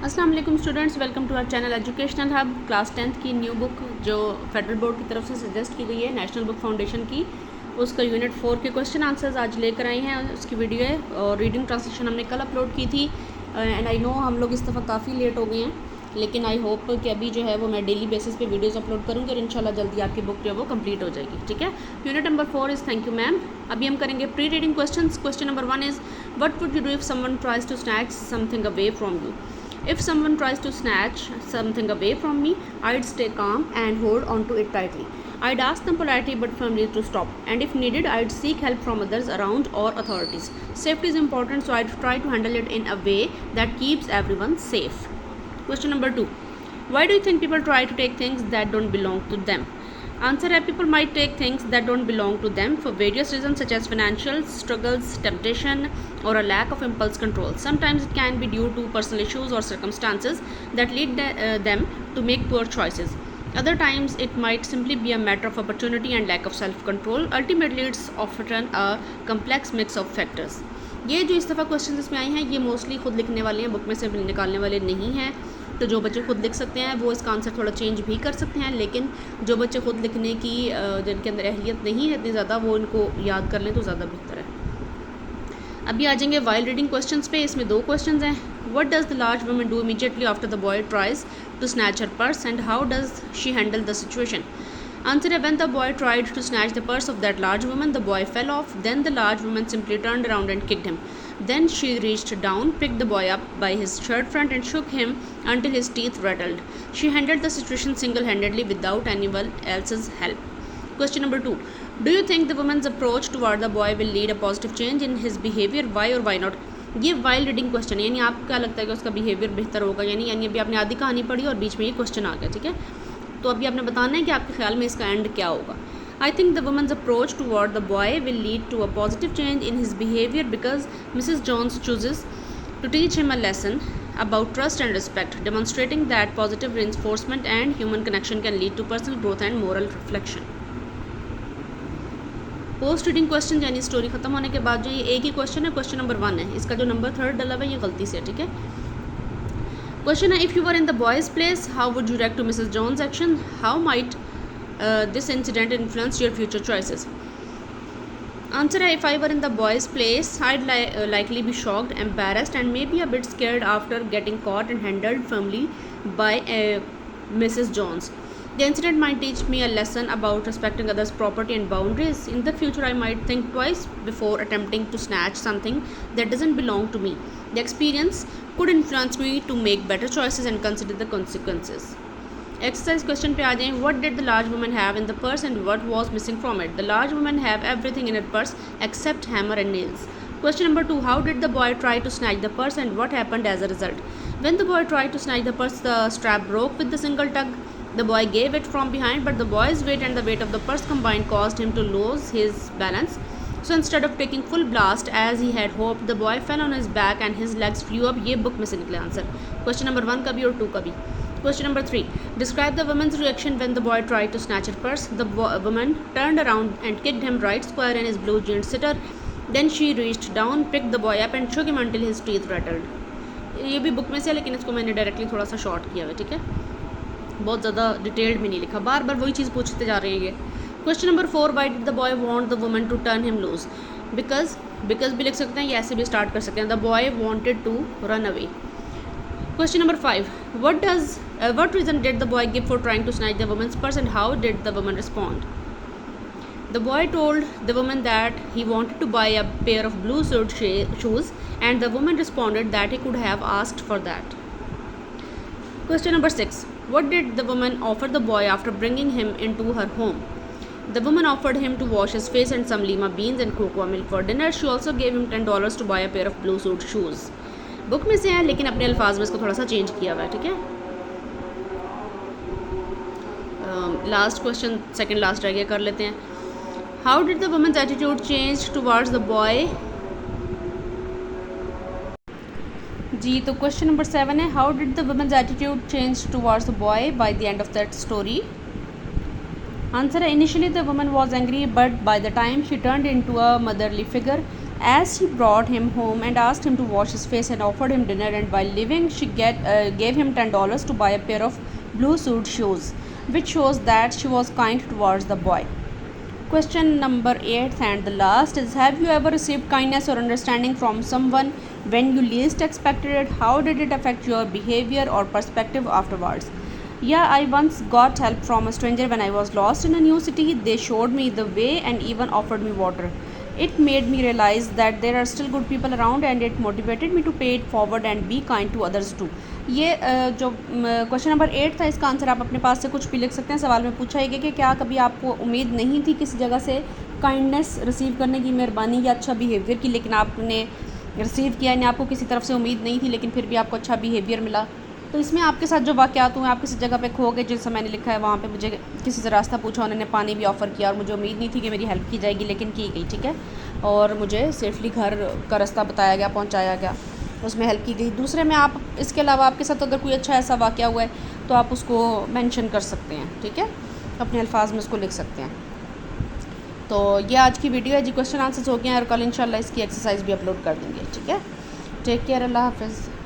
अस्सलाम वालेकुम students, welcome to our channel educational hub. Class 10th की न्यू बुक जो फेडरल बोर्ड की तरफ से सजेस्ट की गई है नेशनल बुक फाउंडेशन की, उसका यूनिट 4 के क्वेश्चन आंसर्स आज लेकर आए हैं। उसकी वीडियो है और रीडिंग ट्रांसलेशन हमने कल अपलोड की थी एंड आई नो हम लोग इस दफ़ा काफ़ी लेट हो गए हैं, लेकिन आई होप कि अभी जो है वो मैं डेली बेसिस पे वीडियोस अपलोड करूँगी और इंशाल्लाह जल्दी आपकी बुक जो है वो कंप्लीट हो जाएगी। ठीक है, unit number 4 is thank you ma'am. अभी हम करेंगे pre reading question. Question number 1 is what would you do if someone tries to snatch something away from you. If someone tries to snatch something away from me, I'd stay calm and hold on to it tightly. I'd ask them politely but firmly to stop, and if needed, I'd seek help from others around or authorities. Safety is important, so I'd try to handle it in a way that keeps everyone safe. Question number 2. Why do you think people try to take things that don't belong to them? Answer है, people might take things that don't belong to them for various reasons such as financial struggles, temptation, or a lack of impulse control. Sometimes it can be due to personal issues or circumstances that lead them to make poor choices. Other times it might simply be a matter of opportunity and lack of self-control. Ultimately, it's often a complex mix of factors. ये जो इस दफ़ा question इसमें आए हैं ये mostly खुद लिखने वाले हैं, बुक में से निकालने वाले नहीं हैं। तो जो बच्चे खुद लिख सकते हैं वो इसका आंसर थोड़ा चेंज भी कर सकते हैं, लेकिन जो बच्चे खुद लिखने की जिनके अंदर अहलियत नहीं है इतनी ज़्यादा, वो इनको याद कर लें तो ज़्यादा बेहतर है। अभी आ जाएंगे वाइल रीडिंग क्वेश्चंस पे। इसमें 2 क्वेश्चंस हैं। What does the large woman do immediately after the boy tries to snatch her purse and how does she handle the situation. Answer है, when the boy tried to snatch the purse of that large woman, the boy fell off. Then the large woman simply turned around and kicked him. Then she reached down, picked the boy up by his shirt front and shook him until his teeth rattled. She handled the situation single-handedly without anyone else's help. Question number 2. Do you think the woman's approach toward the boy will lead a positive change in his behavior? Why or why not? ये while reading question है, यानी आपको क्या लगता है कि उसका behaviour बेहतर होगा? यानी अभी आपने आधी कहानी पढ़ी और बीच में ये क्वेश्चन आ गया। ठीक है, तो अभी आपने बताना है कि आपके ख्याल में इसका एंड क्या होगा। I think the woman's approach toward the boy will lead to a positive change in his behavior because Mrs. Jones chooses to teach him a lesson about trust and respect, demonstrating that positive reinforcement and human connection can lead to personal growth and moral reflection. Post reading question यानी story खत्म होने के बाद जो ये एक ही question है, question number 1 है, इसका जो नंबर 3 डला हुआ है ये गलती से है। ठीक है, क्वेश्चन है, if you were in the boy's place how would you react to Mrs Jones' action, how might this incident influenced your future choices. Answer है, if I were in the boy's place, I'd likely be shocked, embarrassed, and maybe a bit scared after getting caught and handled firmly by Mrs. Jones. The incident might teach me a lesson about respecting others' property and boundaries. In the future, I might think twice before attempting to snatch something that doesn't belong to me. The experience could influence me to make better choices and consider the consequences. Exercise question पे आ जाएं। What did the large woman have in the purse and what was missing from it? The large woman have everything in her purse except hammer and nails. Question number 2. How did the boy try to snatch the purse and what happened as a result? When the boy tried to snatch the purse, the strap broke with the single tug. The boy gave it from behind, but the boy's weight and the weight of the purse combined caused him to lose his balance. So instead of taking full blast as he had hoped, the boy fell on his back and his legs flew up. ये book में से निकले answer. Question number 1 का भी और 2 का भी। Question number 3. Describe the woman's reaction when the boy tried to snatch her purse. The woman turned around and kicked him right square in his blue jeans sitter. Then she reached down, picked the boy up and shook him until his teeth rattled. ये भी book में से है, लेकिन इसको मैंने directly थोड़ा सा शॉर्ट किया हुआ है। ठीक है, बहुत ज़्यादा डिटेल्ड में नहीं लिखा, बार बार वही चीज़ पूछते जा रहे हैं ये। Question number 4. Why did the boy want the woman to turn him loose? Because भी लिख सकते हैं, या ऐसे भी स्टार्ट कर सकते हैं। The boy wanted to run away. Question number 5. What reason did the boy give for trying to snatch the woman's purse and how did the woman respond? The boy told the woman that he wanted to buy a pair of blue suede shoes and the woman responded that he could have asked for that. Question number 6. What did the woman offer the boy after bringing him into her home? The woman offered him to wash his face and some lima beans and cocoa milk for dinner. She also gave him $10 to buy a pair of blue suede shoes. Book में से है, लेकिन अपने अल्फाज में इसको थोड़ा सा चेंज किया हुआ है। ठीक है, लास्ट क्वेश्चन, सेकंड लास्ट रह गया, कर लेते हैं। How did the women's attitude change towards the boy? जी, तो क्वेश्चन नंबर 7 है, how did the women's attitude change towards the boy by the end of that story? Answer है, initially the woman was angry but by the time she turned into a motherly figure As she brought him home and asked him to wash his face and offered him dinner, and while leaving she gave him $10 to buy a pair of blue suede shoes, which shows that she was kind towards the boy. Question number 8 and the last is, have you ever received kindness or understanding from someone when you least expected it? How did it affect your behavior or perspective afterwards? Yeah, I once got help from a stranger when I was lost in a new city. They showed me the way and even offered me water. It made me realize that there are still good people around, and it motivated me to pay it forward and be kind to others too. ये जो question number 8 था, इसका answer आप अपने पास से कुछ भी लिख सकते हैं। सवाल में पूछा है कि क्या कभी आपको उम्मीद नहीं थी किसी जगह से काइंडनेस रिसीव करने की, मेहरबानी या अच्छा बिहेवियर की, लेकिन आपने रिसीव किया, यानी आपको किसी तरफ से उम्मीद नहीं थी लेकिन फिर भी आपको अच्छा बिहेवियर मिला। तो इसमें आपके साथ जो वाक़यात हुए, आप किसी जगह पे खो गए, जैसा मैंने लिखा है, वहाँ पे मुझे किसी से रास्ता पूछा, उन्होंने पानी भी ऑफ़र किया और मुझे उम्मीद नहीं थी कि मेरी हेल्प की जाएगी, लेकिन की गई, ठीक है, और मुझे सेफ़ली घर का रास्ता बताया गया, पहुँचाया गया, उसमें हेल्प की गई। दूसरे में आप इसके अलावा आपके साथ अगर कोई अच्छा ऐसा वाक़या हुआ है तो आप उसको मेंशन कर सकते हैं, ठीक है, अपने अल्फाज में उसको लिख सकते हैं। तो ये आज की वीडियो है जी, क्वेश्चन आंसर्स हो गए हैं और कल इंशाल्लाह इसकी एक्सरसाइज भी अपलोड कर देंगे, ठीक है। टेक केयर, अल्लाह हाफ़िज़।